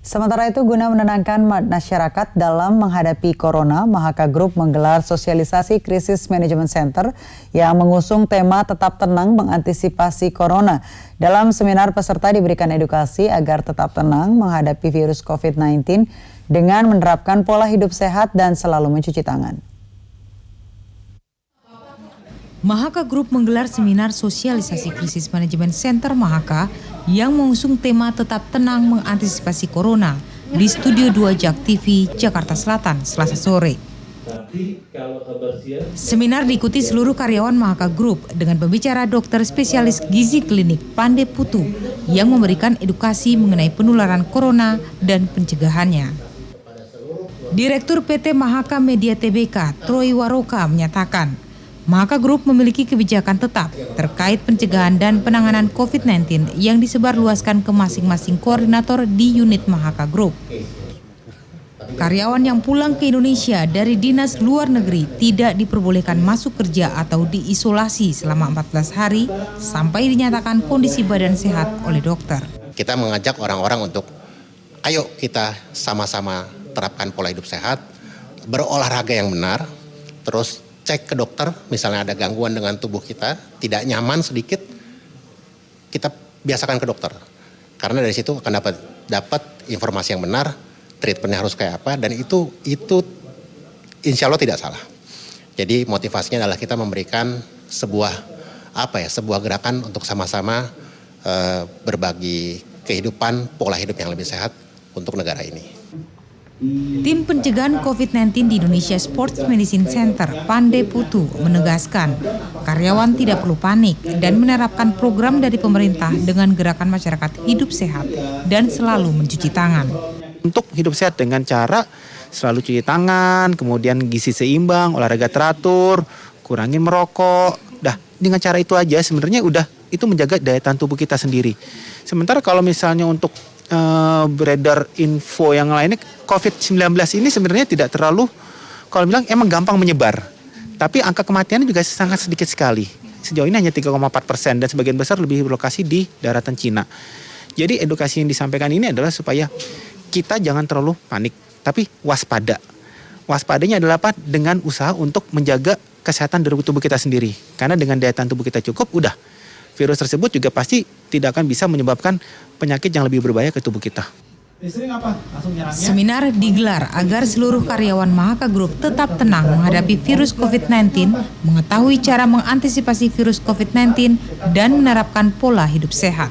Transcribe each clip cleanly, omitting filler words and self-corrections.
Sementara itu, guna menenangkan masyarakat dalam menghadapi corona, Mahaka Group menggelar sosialisasi krisis manajemen center yang mengusung tema tetap tenang mengantisipasi corona. Dalam seminar, peserta diberikan edukasi agar tetap tenang menghadapi virus COVID-19 dengan menerapkan pola hidup sehat dan selalu mencuci tangan. Mahaka Group menggelar seminar sosialisasi krisis manajemen center Mahaka yang mengusung tema tetap tenang mengantisipasi corona di Studio 2 JAK TV, Jakarta Selatan, Selasa sore. Seminar diikuti seluruh karyawan Mahaka Group dengan pembicara dokter spesialis gizi klinik Pande Putu yang memberikan edukasi mengenai penularan corona dan pencegahannya. Direktur PT Mahaka Media Tbk, Troy Waroka menyatakan, Mahaka Group memiliki kebijakan tetap terkait pencegahan dan penanganan COVID-19 yang disebarluaskan ke masing-masing koordinator di unit Mahaka Group. Karyawan yang pulang ke Indonesia dari dinas luar negeri tidak diperbolehkan masuk kerja atau diisolasi selama 14 hari sampai dinyatakan kondisi badan sehat oleh dokter. Kita mengajak orang-orang untuk ayo kita sama-sama terapkan pola hidup sehat, berolahraga yang benar, terus cek ke dokter, misalnya ada gangguan dengan tubuh kita, tidak nyaman sedikit, kita biasakan ke dokter. Karena dari situ akan dapat informasi yang benar, treatmentnya harus kayak apa, dan itu insya Allah tidak salah. Jadi motivasinya adalah kita memberikan sebuah gerakan untuk sama-sama berbagi kehidupan, pola hidup yang lebih sehat untuk negara ini. Tim pencegahan COVID-19 di Indonesia Sports Medicine Center, Pande Putu, menegaskan karyawan tidak perlu panik dan menerapkan program dari pemerintah dengan gerakan masyarakat hidup sehat dan selalu mencuci tangan. Untuk hidup sehat dengan cara selalu cuci tangan, kemudian gizi seimbang, olahraga teratur, kurangin merokok. Dengan cara itu aja sebenarnya udah itu menjaga daya tahan tubuh kita sendiri. Sementara kalau misalnya untuk beredar info yang lainnya, COVID-19 ini sebenarnya tidak terlalu, kalau bilang emang gampang menyebar. Tapi angka kematiannya juga sangat sedikit sekali. Sejauh ini hanya 3,4% dan sebagian besar lebih berlokasi di daratan Cina. Jadi edukasi yang disampaikan ini adalah supaya kita jangan terlalu panik, tapi waspada. Waspadanya adalah apa? Dengan usaha untuk menjaga kesehatan dari tubuh kita sendiri. Karena dengan daya tahan tubuh kita cukup, udah. Virus tersebut juga pasti tidak akan bisa menyebabkan penyakit yang lebih berbahaya ke tubuh kita. Seminar digelar agar seluruh karyawan Mahaka Group tetap tenang menghadapi virus COVID-19, mengetahui cara mengantisipasi virus COVID-19, dan menerapkan pola hidup sehat.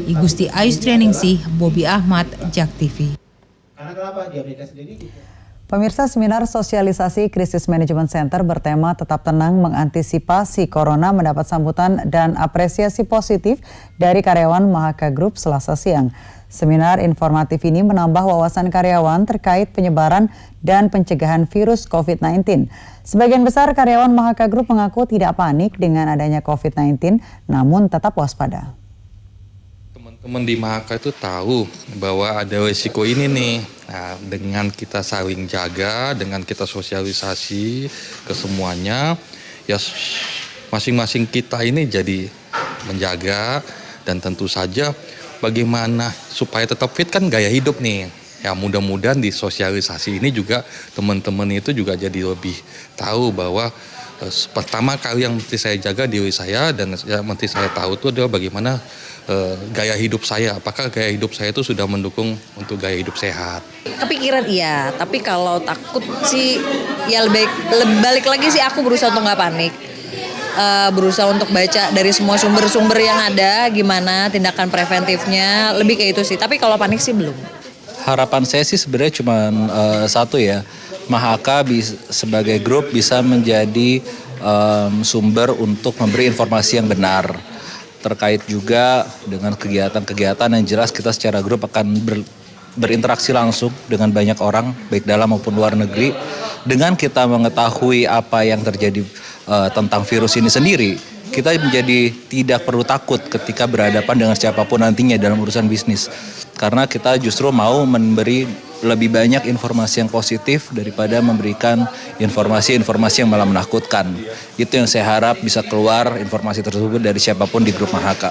Igusti Ayustrianingsih, Bobi Ahmad, JAK TV. Pemirsa, seminar sosialisasi krisis manajemen center bertema tetap tenang mengantisipasi corona mendapat sambutan dan apresiasi positif dari karyawan Mahaka Group Selasa siang. Seminar informatif ini menambah wawasan karyawan terkait penyebaran dan pencegahan virus COVID-19. Sebagian besar karyawan Mahaka Group mengaku tidak panik dengan adanya COVID-19, namun tetap waspada. Teman-teman di Mahaka itu tahu bahwa ada risiko ini nih. Nah, dengan kita saling jaga, dengan kita sosialisasi ke semuanya, ya masing-masing kita ini jadi menjaga, dan tentu saja bagaimana supaya tetap fit kan gaya hidup nih. Ya mudah-mudahan di sosialisasi ini juga teman-teman itu juga jadi lebih tahu bahwa pertama kali yang mesti saya jaga diri saya dan yang mesti saya tahu itu adalah bagaimana gaya hidup saya. Apakah gaya hidup saya itu sudah mendukung untuk gaya hidup sehat? Kepikiran iya, tapi kalau takut sih ya balik lagi sih aku berusaha untuk nggak panik. Berusaha untuk baca dari semua sumber-sumber yang ada, gimana tindakan preventifnya, lebih kayak itu sih. Tapi kalau panik sih belum. Harapan saya sih sebenarnya cuma satu ya, Mahaka sebagai grup bisa menjadi sumber untuk memberi informasi yang benar. Terkait juga dengan kegiatan-kegiatan yang jelas kita secara grup akan berinteraksi langsung dengan banyak orang, baik dalam maupun luar negeri. Dengan kita mengetahui apa yang terjadi tentang virus ini sendiri, kita menjadi tidak perlu takut ketika berhadapan dengan siapapun nantinya dalam urusan bisnis. Karena kita justru mau memberi lebih banyak informasi yang positif daripada memberikan informasi-informasi yang malah menakutkan. Itu yang saya harap bisa keluar informasi tersebut dari siapapun di grup Mahaka.